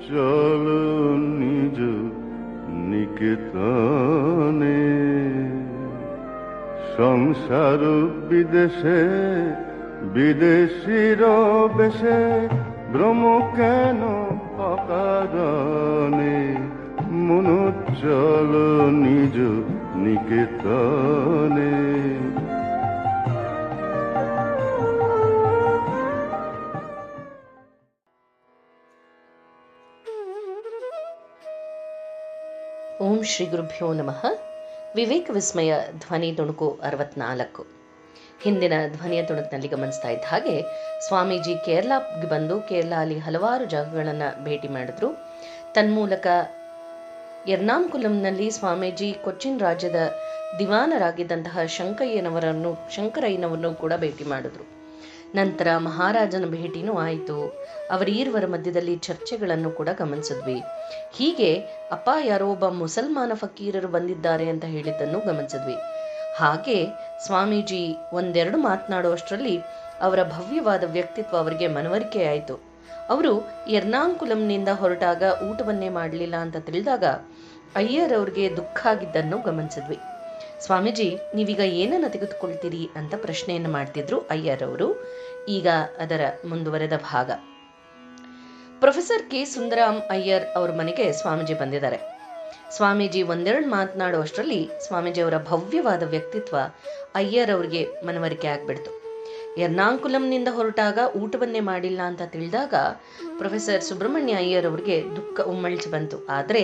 চলো নিজ নিকেতনে। সংসার বিদেশে বিদেশির বেশে ভ্রম কেন অকারণে। মন চলো নিজ নিকেতনে। ಓಂ ಶ್ರೀ ಗುರುಭ್ಯೋ ನಮಃ. ವಿವೇಕ ವಿಸ್ಮಯ ಧ್ವನಿ ತುಣುಕು 64. ಹಿಂದಿನ ಧ್ವನಿಯ ತುಣುಕಿನಲ್ಲಿ ಗಮನಿಸ್ತಾ ಇದ್ದ ಹಾಗೆ ಸ್ವಾಮೀಜಿ ಕೇರಳಕ್ಕೆ ಬಂದು ಕೇರಳಲ್ಲಿ ಹಲವಾರು ಜಾಗಗಳನ್ನು ಭೇಟಿ ಮಾಡಿದ್ರು. ತನ್ಮೂಲಕ ಎರ್ನಾಕುಲಂನಲ್ಲಿ ಸ್ವಾಮೀಜಿ ಕೊಚ್ಚಿನ್ ರಾಜ್ಯದ ದಿವಾನರಾಗಿದ್ದಂತಹ ಶಂಕರಯ್ಯನವರನ್ನು ಕೂಡ ಭೇಟಿ ಮಾಡಿದ್ರು. ನಂತರ ಮಹಾರಾಜನ ಭೇಟಿನೂ ಆಯಿತು. ಅವರೀರ್ವರ ಮಧ್ಯದಲ್ಲಿ ಚರ್ಚೆಗಳನ್ನು ಕೂಡ ಗಮನಿಸಿದ್ವಿ. ಹೀಗೆ ಅಪ್ಪ ಯಾರೋ ಒಬ್ಬ ಮುಸಲ್ಮಾನ ಫಕೀರರು ಬಂದಿದ್ದಾರೆ ಅಂತ ಹೇಳಿದ್ದನ್ನು ಗಮನಿಸಿದ್ವಿ. ಹಾಗೆ ಸ್ವಾಮೀಜಿ ಒಂದೆರಡು ಮಾತನಾಡುವಷ್ಟರಲ್ಲಿ ಅವರ ಭವ್ಯವಾದ ವ್ಯಕ್ತಿತ್ವ ಅವರಿಗೆ ಮನವರಿಕೆ ಆಯಿತು. ಅವರು ಎರ್ನಾಕುಲಂನಿಂದ ಹೊರಟಾಗ ಊಟವನ್ನೇ ಮಾಡಲಿಲ್ಲ ಅಂತ ತಿಳಿದಾಗ ಅಯ್ಯರ್ ಅವ್ರಿಗೆ ದುಃಖ ಆಗಿದ್ದನ್ನು ಗಮನಿಸಿದ್ವಿ. ಸ್ವಾಮೀಜಿ, ನೀವೀಗ ಏನನ್ನು ತೆಗೆದುಕೊಳ್ತೀರಿ ಅಂತ ಪ್ರಶ್ನೆಯನ್ನು ಮಾಡ್ತಿದ್ರು ಅಯ್ಯರ್ ಅವರು. ಈಗ ಅದರ ಮುಂದುವರೆದ ಭಾಗ. ಪ್ರೊಫೆಸರ್ ಕೆ ಸುಂದರಾಮ್ ಅಯ್ಯರ್ ಅವ್ರ ಮನೆಗೆ ಸ್ವಾಮೀಜಿ ಬಂದಿದ್ದಾರೆ. ಸ್ವಾಮೀಜಿ ಒಂದೆರಡು ಮಾತನಾಡುವಷ್ಟರಲ್ಲಿ ಸ್ವಾಮೀಜಿ ಅವರ ಭವ್ಯವಾದ ವ್ಯಕ್ತಿತ್ವ ಅಯ್ಯರ್ ಅವರಿಗೆ ಮನವರಿಕೆ ಆಗ್ಬಿಡ್ತು. ಎರ್ನಾಕುಲಂನಿಂದ ಹೊರಟಾಗ ಊಟವನ್ನೇ ಮಾಡಿಲ್ಲ ಅಂತ ತಿಳಿದಾಗ ಪ್ರೊಫೆಸರ್ ಸುಬ್ರಹ್ಮಣ್ಯ ಅಯ್ಯರ್ ಅವರಿಗೆ ದುಃಖ ಉಮ್ಮಳಿಸಿ ಬಂತು. ಆದರೆ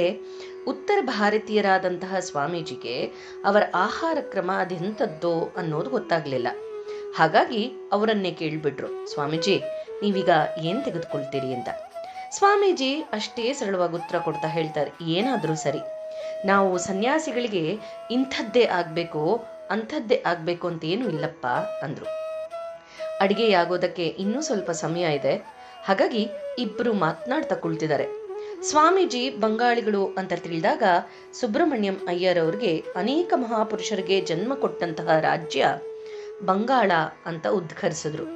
ಉತ್ತರ ಭಾರತೀಯರಾದಂತಹ ಸ್ವಾಮೀಜಿಗೆ ಅವರ ಆಹಾರ ಕ್ರಮ ಅದೆಂಥದ್ದೋ ಅನ್ನೋದು ಗೊತ್ತಾಗ್ಲಿಲ್ಲ. ಹಾಗಾಗಿ ಅವರನ್ನೇ ಕೇಳ್ಬಿಟ್ರು, ಸ್ವಾಮೀಜಿ ನೀವೀಗ ಏನ್ ತೆಗೆದುಕೊಳ್ತೀರಿ ಅಂತ. ಸ್ವಾಮೀಜಿ ಅಷ್ಟೇ ಸರಳವಾಗಿ ಉತ್ತರ ಕೊಡ್ತಾ ಹೇಳ್ತಾರೆ, ಏನಾದ್ರೂ ಸರಿ, ನಾವು ಸನ್ಯಾಸಿಗಳಿಗೆ ಇಂಥದ್ದೇ ಆಗ್ಬೇಕು ಅಂಥದ್ದೇ ಆಗ್ಬೇಕು ಅಂತ ಏನು ಇಲ್ಲಪ್ಪ ಅಂದ್ರು. ಅಡಿಗೆಯಾಗೋದಕ್ಕೆ ಇನ್ನೂ ಸ್ವಲ್ಪ ಸಮಯ ಇದೆ. ಹಾಗಾಗಿ ಇಬ್ರು ಮಾತನಾಡ್ತಾ ಕುಳಿತಿದ್ದಾರೆ. ಸ್ವಾಮೀಜಿ ಬಂಗಾಳಿಗಳು ಅಂತ ತಿಳಿದಾಗ ಸುಬ್ರಹ್ಮಣ್ಯಂ ಅಯ್ಯರ್ ಅವ್ರಿಗೆ ಅನೇಕ ಮಹಾಪುರುಷರಿಗೆ ಜನ್ಮ ಕೊಟ್ಟಂತಹ ರಾಜ್ಯ ಬಂಗಾಳ ಅಂತ ಉದ್ಘರಿಸಿದ್ರು.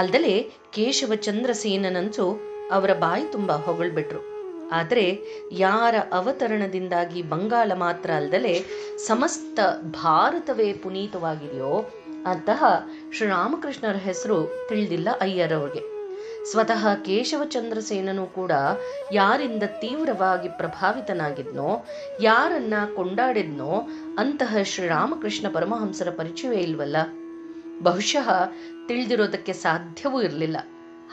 ಅಲ್ದಲೆ ಕೇಶವಚಂದ್ರ ಸೇನನಂತೂ ಅವರ ಬಾಯಿ ತುಂಬಾ ಹೊಗಳ್ಬಿಟ್ರು. ಆದರೆ ಯಾರ ಅವತರಣದಿಂದಾಗಿ ಬಂಗಾಳ ಮಾತ್ರ ಅಲ್ದಲೆ ಸಮಸ್ತ ಭಾರತವೇ ಪುನೀತವಾಗಿದೆಯೋ ಅಂತಹ ಶ್ರೀರಾಮಕೃಷ್ಣರ ಹೆಸರು ತಿಳಿದಿಲ್ಲ ಅಯ್ಯರ್ ಅವ್ರಿಗೆ. ಸ್ವತಃ ಕೇಶವಚಂದ್ರ ಸೇನನು ಕೂಡ ಯಾರಿಂದ ತೀವ್ರವಾಗಿ ಪ್ರಭಾವಿತನಾಗಿದ್ನೋ, ಯಾರನ್ನ ಕೊಂಡಾಡಿದ್ನೋ ಅಂತಹ ಶ್ರೀರಾಮಕೃಷ್ಣ ಪರಮಹಂಸರ ಪರಿಚಯವೇ ಇಲ್ವಲ್ಲ. ಬಹುಶಃ ತಿಳಿದಿರೋದಕ್ಕೆ ಸಾಧ್ಯವೂ ಇರಲಿಲ್ಲ.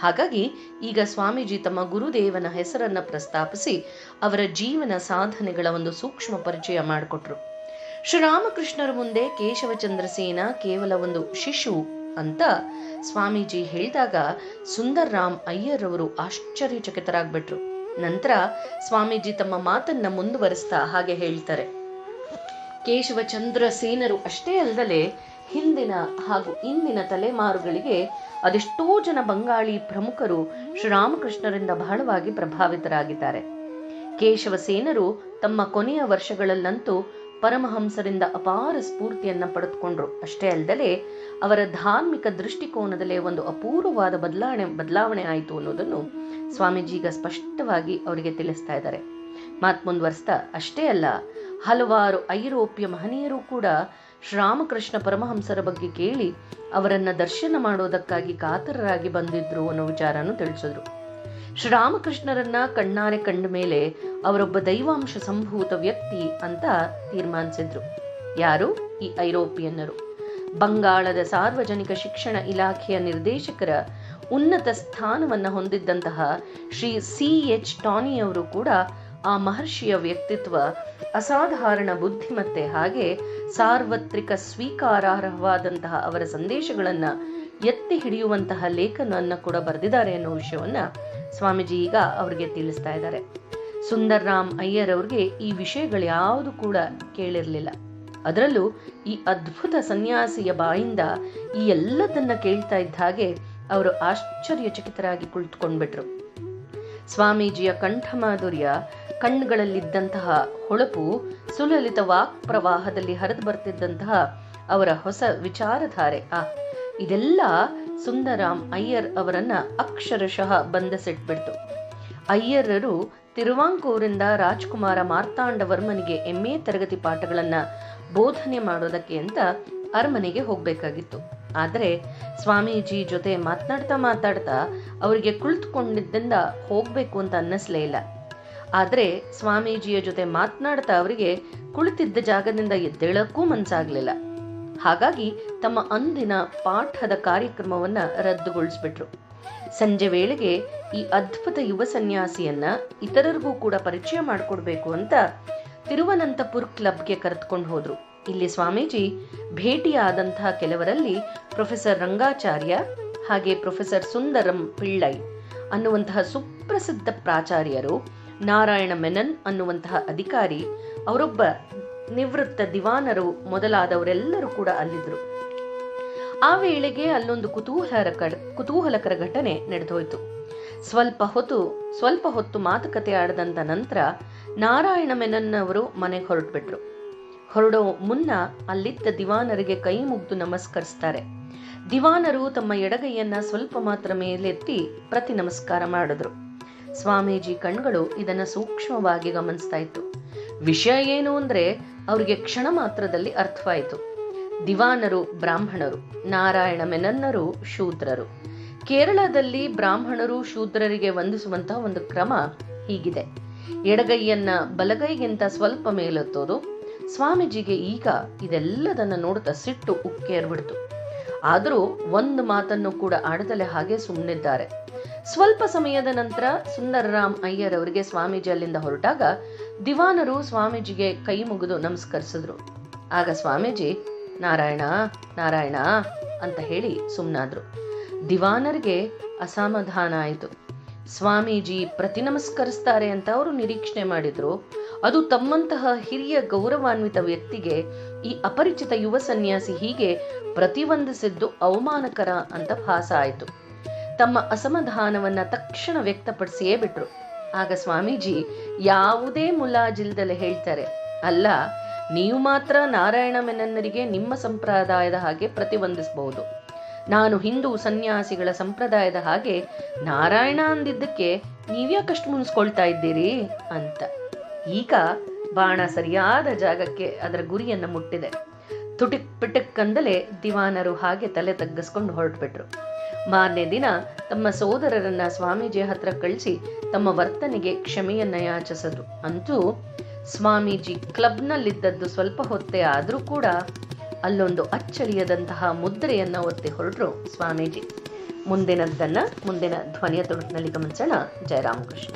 ಹಾಗಾಗಿ ಈಗ ಸ್ವಾಮೀಜಿ ತಮ್ಮ ಗುರುದೇವನ ಹೆಸರನ್ನ ಪ್ರಸ್ತಾಪಿಸಿ ಅವರ ಜೀವನ ಸಾಧನೆಗಳ ಒಂದು ಸೂಕ್ಷ್ಮ ಪರಿಚಯ ಮಾಡಿಕೊಟ್ರು. ಶ್ರೀರಾಮಕೃಷ್ಣರ ಮುಂದೆ ಕೇಶವಚಂದ್ರ ಸೇನ ಕೇವಲ ಒಂದು ಶಿಶು ಅಂತ ಸ್ವಾಮೀಜಿ ಹೇಳಿದಾಗ ಸುಂದರ್ರಾಮ್ ಅಯ್ಯರ್ ಅವರು ಆಶ್ಚರ್ಯಚಕಿತರಾಗ್ಬಿಟ್ರು. ನಂತರ ಸ್ವಾಮೀಜಿ ತಮ್ಮ ಮಾತನ್ನ ಮುಂದುವರಿಸ್ತಾ ಹಾಗೆ ಹೇಳ್ತಾರೆ, ಕೇಶವಚಂದ್ರ ಸೇನರು ಅಷ್ಟೇ ಅಲ್ಲದಲೆ ಹಿಂದಿನ ಹಾಗೂ ಇಂದಿನ ತಲೆಮಾರುಗಳಿಗೆ ಅದೆಷ್ಟೋ ಜನ ಬಂಗಾಳಿ ಪ್ರಮುಖರು ಶ್ರೀರಾಮಕೃಷ್ಣರಿಂದ ಬಹಳವಾಗಿ ಪ್ರಭಾವಿತರಾಗಿದ್ದಾರೆ. ಕೇಶವ ಸೇನರು ತಮ್ಮ ಕೊನೆಯ ವರ್ಷಗಳಲ್ಲಂತೂ ಪರಮಹಂಸರಿಂದ ಅಪಾರ ಸ್ಫೂರ್ತಿಯನ್ನ ಪಡೆದುಕೊಂಡ್ರು. ಅಷ್ಟೇ ಅಲ್ಲದೆ ಅವರ ಧಾರ್ಮಿಕ ದೃಷ್ಟಿಕೋನದಲ್ಲೇ ಒಂದು ಅಪೂರ್ವವಾದ ಬದಲಾವಣೆ ಆಯಿತು ಅನ್ನೋದನ್ನು ಸ್ವಾಮೀಜಿ ಈಗ ಸ್ಪಷ್ಟವಾಗಿ ಅವರಿಗೆ ತಿಳಿಸ್ತಾ ಇದ್ದಾರೆ. ಮಾತು ಮುಂದುವರಿಸ್ತಾ, ಅಷ್ಟೇ ಅಲ್ಲ, ಹಲವಾರು ಐರೋಪ್ಯ ಮಹನೀಯರು ಕೂಡ ಶ್ರೀರಾಮಕೃಷ್ಣ ಪರಮಹಂಸರ ಬಗ್ಗೆ ಕೇಳಿ ಅವರನ್ನ ದರ್ಶನ ಮಾಡೋದಕ್ಕಾಗಿ ಕಾತರರಾಗಿ ಬಂದಿದ್ರು ಅನ್ನೋ ವಿಚಾರನೂ ತಿಳಿಸಿದ್ರು. ಶ್ರೀರಾಮಕೃಷ್ಣರನ್ನ ಕಣ್ಣಾರೆ ಕಂಡ ಮೇಲೆ ಅವರೊಬ್ಬ ದೈವಾಂಶ ಸಂಭೂತ ವ್ಯಕ್ತಿ ಅಂತ ತೀರ್ಮಾನಿಸಿದ್ರು. ಯಾರು? ಈ ಐರೋಪಿಯನ್ನರು. ಬಂಗಾಳದ ಸಾರ್ವಜನಿಕ ಶಿಕ್ಷಣ ಇಲಾಖೆಯ ನಿರ್ದೇಶಕರ ಉನ್ನತ ಸ್ಥಾನವನ್ನ ಹೊಂದಿದ್ದಂತಹ ಶ್ರೀ C.H. ಟಾನಿ ಅವರು ಕೂಡ ಆ ಮಹರ್ಷಿಯ ವ್ಯಕ್ತಿತ್ವ, ಅಸಾಧಾರಣ ಬುದ್ಧಿಮತ್ತೆ ಹಾಗೆ ಸಾರ್ವತ್ರಿಕ ಸ್ವೀಕಾರಾರ್ಹವಾದಂತಹ ಅವರ ಸಂದೇಶಗಳನ್ನ ಎತ್ತಿ ಹಿಡಿಯುವಂತಹ ಲೇಖನವನ್ನು ಕೂಡ ಬರೆದಿದ್ದಾರೆ ಅನ್ನೋ ವಿಷಯವನ್ನ ಸ್ವಾಮೀಜಿ ಈಗ ಅವರಿಗೆ ತಿಳಿಸ್ತಾ ಇದ್ದಾರೆ. ಸುಂದರ್ರಾಮ್ ಅಯ್ಯರ್ ಅವ್ರಿಗೆ ಈ ವಿಷಯಗಳು ಯಾವುದು ಕೂಡ ಕೇಳಿರ್ಲಿಲ್ಲ. ಅದರಲ್ಲೂ ಈ ಅದ್ಭುತ ಸನ್ಯಾಸಿಯ ಬಾಯಿಂದ ಈ ಎಲ್ಲದನ್ನ ಕೇಳ್ತಾ ಇದ್ದ ಹಾಗೆ ಅವರು ಆಶ್ಚರ್ಯಚಕಿತರಾಗಿ ಕುಳಿತುಕೊಂಡ್ಬಿಟ್ರು. ಸ್ವಾಮೀಜಿಯ ಕಂಠಮಾಧುರ್ಯ, ಕಣ್ಣುಗಳಲ್ಲಿದ್ದಂತಹ ಹೊಳಪು, ಸುಲಲಿತ ವಾಕ್ ಪ್ರವಾಹದಲ್ಲಿ ಹರಿದು ಬರ್ತಿದ್ದಂತಹ ಅವರ ಹೊಸ ವಿಚಾರಧಾರೆ, ಇದೆಲ್ಲ ಸುಂದರಾಮ್ ಅಯ್ಯರ್ ಅವರನ್ನ ಅಕ್ಷರಶಃ ಬಂಧಿಸಿಟ್ಬಿಡ್ತು. ಅಯ್ಯರರು ತಿರುವಾಂಕೂರಿಂದ ರಾಜ್ಕುಮಾರ ಮಾರ್ತಾಂಡವರ್ಮನಿಗೆ MA ತರಗತಿ ಪಾಠಗಳನ್ನ ಬೋಧನೆ ಮಾಡೋದಕ್ಕೆ ಅಂತ ಅರಮನೆಗೆ ಹೋಗ್ಬೇಕಾಗಿತ್ತು. ಆದರೆ ಸ್ವಾಮೀಜಿ ಜೊತೆ ಮಾತನಾಡ್ತಾ ಅವರಿಗೆ ಕುಳಿತುಕೊಂಡಿದ್ದರಿಂದ ಹೋಗ್ಬೇಕು ಅಂತ ಅನ್ನಿಸ್ಲೇ ಇಲ್ಲ. ಆದರೆ ಸ್ವಾಮೀಜಿಯ ಜೊತೆ ಮಾತನಾಡ್ತಾ ಅವರಿಗೆ ಕುಳಿತಿದ್ದ ಜಾಗದಿಂದ ಎದ್ದೇಳಕ್ಕೂ ಮನಸ್ಸಾಗ್ಲಿಲ್ಲ. ಹಾಗಾಗಿ ತಮ್ಮ ಅಂದಿನ ಪಾಠದ ಕಾರ್ಯಕ್ರಮವನ್ನ ರದ್ದುಗೊಳಿಸ್ಬಿಟ್ರು. ಸಂಜೆ ವೇಳೆಗೆ ಈ ಅದ್ಭುತ ಯುವ ಸನ್ಯಾಸಿಯನ್ನ ಇತರರಿಗೂ ಕೂಡ ಪರಿಚಯ ಮಾಡಿಕೊಡ್ಬೇಕು ಅಂತ ತಿರುವನಂತಪುರ ಕ್ಲಬ್ಗೆ ಕರೆದುಕೊಂಡು ಹೋದ್ರು. ಇಲ್ಲಿ ಸ್ವಾಮೀಜಿ ಭೇಟಿಯಾದಂತಹ ಕೆಲವರಲ್ಲಿ ಪ್ರೊಫೆಸರ್ ರಂಗಾಚಾರ್ಯ ಹಾಗೆ ಪ್ರೊಫೆಸರ್ ಸುಂದರಂ ಪಿಳ್ಳೈ ಅನ್ನುವಂತಹ ಸುಪ್ರಸಿದ್ಧ ಪ್ರಾಚಾರ್ಯರು, ನಾರಾಯಣ ಮೆನನ್ ಅನ್ನುವಂತಹ ಅಧಿಕಾರಿ, ಅವರೊಬ್ಬ ನಿವೃತ್ತ ದಿವಾನರು ಮೊದಲಾದವರೆಲ್ಲರೂ ಕೂಡ ಅಲ್ಲಿದ್ರು. ಆ ವೇಳೆಗೆ ಅಲ್ಲೊಂದು ಕುತೂಹಲಕರ ಘಟನೆ ನಡೆದೋಯ್ತು. ಸ್ವಲ್ಪ ಹೊತ್ತು ಮಾತುಕತೆ ಆಡದಂತ ನಂತರ ನಾರಾಯಣ ಮೆನನ್ ಅವರು ಮನೆಗೆ ಹೊರಟ್ಬಿಟ್ರು. ಹೊರಡೋ ಮುನ್ನ ಅಲ್ಲಿದ್ದ ದಿವಾನರಿಗೆ ಕೈ ಮುಗ್ದು ನಮಸ್ಕರಿಸ್ತಾರೆ. ದಿವಾನರು ತಮ್ಮ ಎಡಗೈಯನ್ನ ಸ್ವಲ್ಪ ಮಾತ್ರ ಮೇಲೆತ್ತಿ ಪ್ರತಿ ನಮಸ್ಕಾರ ಮಾಡಿದ್ರು. ಸ್ವಾಮೀಜಿ ಕಣ್ಗಳು ಇದನ್ನ ಸೂಕ್ಷ್ಮವಾಗಿ ಗಮನಿಸ್ತಾ ಇತ್ತು. ವಿಷಯ ಏನು ಅಂದ್ರೆ ಅವರಿಗೆ ಕ್ಷಣ ಮಾತ್ರದಲ್ಲಿ ಅರ್ಥವಾಯಿತು. ದಿವಾನರು ಬ್ರಾಹ್ಮಣರು, ನಾರಾಯಣ ಮೆನನ್ನರು ಶೂದ್ರರು. ಕೇರಳದಲ್ಲಿ ಬ್ರಾಹ್ಮಣರು ಶೂದ್ರರಿಗೆ ವಂದಿಸುವಂತಹ ಒಂದು ಕ್ರಮ ಹೀಗಿದೆ: ಎಡಗೈಯನ್ನ ಬಲಗೈಗಿಂತ ಸ್ವಲ್ಪ ಮೇಲೆತ್ತೋದು. ಸ್ವಾಮೀಜಿಗೆ ಈಗ ಇದೆಲ್ಲದನ್ನ ನೋಡುತ್ತಾ ಸಿಟ್ಟು ಉಕ್ಕೇರ್ಬಿಡ್ತು. ಆದರೂ ಒಂದು ಮಾತನ್ನು ಕೂಡ ಆಡದಲೆ ಹಾಗೆ ಸುಮ್ಮನಿದ್ದಾರೆ. ಸ್ವಲ್ಪ ಸಮಯದ ನಂತರ ಸುಂದರರಾಮ್ ಅಯ್ಯರ್ ಅವರಿಗೆ ಸ್ವಾಮೀಜಿ ಅಲ್ಲಿಂದ ಹೊರಟಾಗ ದಿವಾನರು ಸ್ವಾಮೀಜಿಗೆ ಕೈ ಮುಗಿದು ನಮಸ್ಕರಿಸಿದ್ರು. ಆಗ ಸ್ವಾಮೀಜಿ ನಾರಾಯಣ ನಾರಾಯಣ ಅಂತ ಹೇಳಿ ಸುಮ್ಮನಾದ್ರು. ದಿವಾನರಿಗೆ ಅಸಮಾಧಾನ ಆಯಿತು. ಸ್ವಾಮೀಜಿ ಪ್ರತಿ ನಮಸ್ಕರಿಸ್ತಾರೆ ಅಂತ ಅವರು ನಿರೀಕ್ಷಣೆ ಮಾಡಿದ್ರು. ಅದು ತಮ್ಮಂತಹ ಹಿರಿಯ ಗೌರವಾನ್ವಿತ ವ್ಯಕ್ತಿಗೆ ಈ ಅಪರಿಚಿತ ಯುವ ಸನ್ಯಾಸಿ ಹೀಗೆ ಪ್ರತಿವಂದಿಸಿದ್ದು ಅವಮಾನಕರ ಅಂತ ಭಾಸ ಆಯಿತು. ತಮ್ಮ ಅಸಮಾಧಾನವನ್ನ ತಕ್ಷಣ ವ್ಯಕ್ತಪಡಿಸಿಯೇ ಬಿಟ್ರು. ಆಗ ಸ್ವಾಮೀಜಿ ಯಾವುದೇ ಮುಲಾಜಿಲ್ದಲೆ ಹೇಳ್ತಾರೆ, ಅಲ್ಲ, ನೀವು ಮಾತ್ರ ನಾರಾಯಣ ಮೆನನ್ನರಿಗೆ ನಿಮ್ಮ ಸಂಪ್ರದಾಯದ ಹಾಗೆ ಪ್ರತಿವಂದಿಸಬಹುದು. ನಾನು ಹಿಂದೂ ಸನ್ಯಾಸಿಗಳ ಸಂಪ್ರದಾಯದ ಹಾಗೆ ನಾರಾಯಣ ಅಂದಿದ್ದಕ್ಕೆ ನೀವ್ಯಾಕಷ್ಟು ಮುನ್ಸ್ಕೊಳ್ತಾ ಇದ್ದೀರಿ ಅಂತ. ಈಗ ಬಾಣ ಸರಿಯಾದ ಜಾಗಕ್ಕೆ ಅದರ ಗುರಿಯನ್ನು ಮುಟ್ಟಿದೆ. ತುಟಿಕ್ ಪಿಟಕ್ಕಂದಲೇ ದಿವಾನರು ಹಾಗೆ ತಲೆ ತಗ್ಗಿಸ್ಕೊಂಡು ಹೊರಟ್ಬಿಟ್ರು. ಮಾರನೇ ದಿನ ತಮ್ಮ ಸೋದರರನ್ನ ಸ್ವಾಮೀಜಿ ಹತ್ರ ಕಳಿಸಿ ತಮ್ಮ ವರ್ತನೆಗೆ ಕ್ಷಮೆಯನ್ನ ಯಾಚಿಸಿದ್ರು. ಅಂತೂ ಸ್ವಾಮೀಜಿ ಕ್ಲಬ್ನಲ್ಲಿದ್ದದ್ದು ಸ್ವಲ್ಪ ಹೊತ್ತೇ ಆದ್ರೂ ಕೂಡ ಅಲ್ಲೊಂದು ಅಚ್ಚಳಿಯದಂತಹ ಮುದ್ರೆಯನ್ನ ಒತ್ತಿ ಹೊರಟ್ರು ಸ್ವಾಮೀಜಿ. ಮುಂದಿನ ಧ್ವನಿಯ ತುಣುಕಿನಲ್ಲಿ ಗಮನಿಸೋಣ. ಜಯರಾಮಕೃಷ್ಣ.